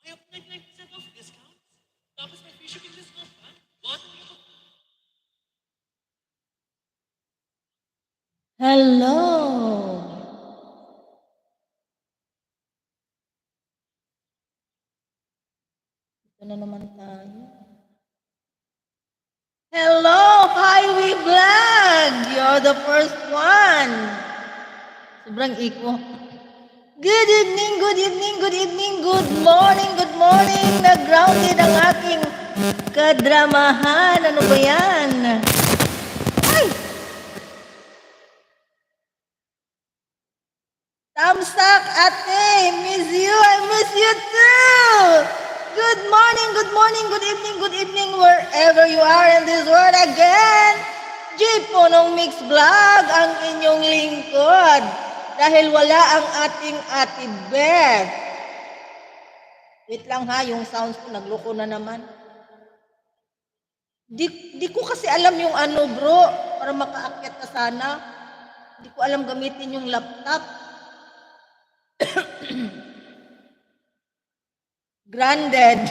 I have 99% off discounts. Tapos may free shipping discount pa. What? Hello! Ito na naman tayo. Hello, Highway Vlog! You're the first one! Sobrang iko. Good evening, good evening, good evening, good morning, good morning! Nag-grounded ang aking kadramahan. Ano ba yan? Ay! Tamsak, ate! Miss you! I miss you too! Good morning, good morning, good evening, wherever you are in this world again! J. Ponong Mix Vlog, ang inyong lingkod. Dahil wala ang ating Ate Beth. Wait lang ha, yung sounds ko nagloko na naman. Di ko kasi alam yung ano bro, para makaakyat ka sana. Di ko alam gamitin yung laptop. Granted.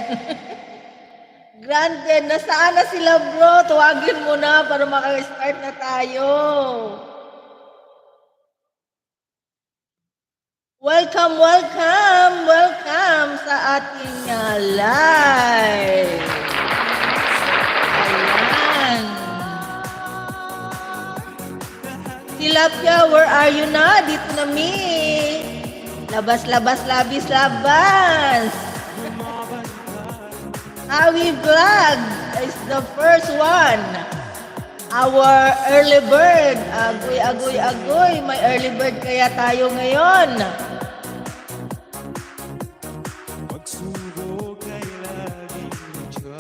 Granted, nasaan na sila bro? Tuwagin mo na para maka-start na tayo. Welcome, welcome, welcome sa ating live. Ayan. Tilapia, where are you na? Dito na mi. Labas, labas, labis, labas. Hawi Vlog is the first one. Our early bird. Agoy, agoy, agoy. May early bird kaya tayo ngayon.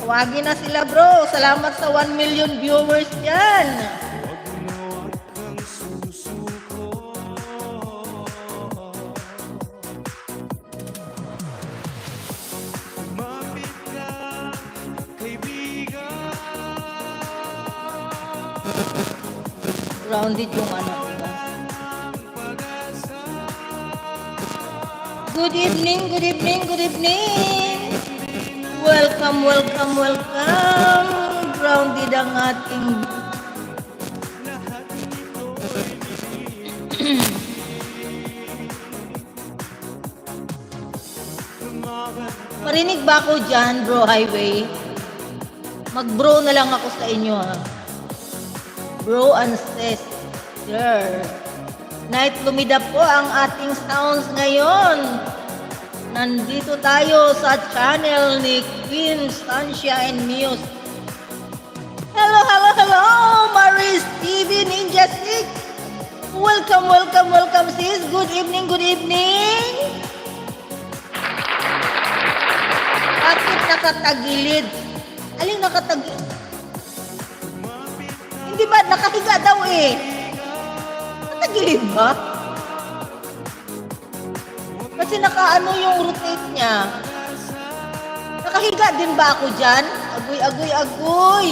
Tawagin na sila bro. Salamat sa 1 million viewers dyan. Grounded yung anak ko. Good evening, good evening, good evening. Welcome, welcome, welcome. Grounded ang ating Marinig ba ako dyan, bro highway? Mag-bro na lang ako sa inyo ha. Bro and sister. Night lumida po ang ating sounds ngayon. Nandito tayo sa channel ni Queen Stancia and Muse. Hello, hello, hello! Maris TV Ninja 6. Welcome, welcome, welcome sis. Good evening, good evening. Bakit nakatagilid? Aling nakatagilid? Hindi ba? Nakahiga daw eh. Nakatagilid ba? Kasi nakaano yung rotate niya. Nakahiga din ba ako dyan? Agoy, agoy, agoy.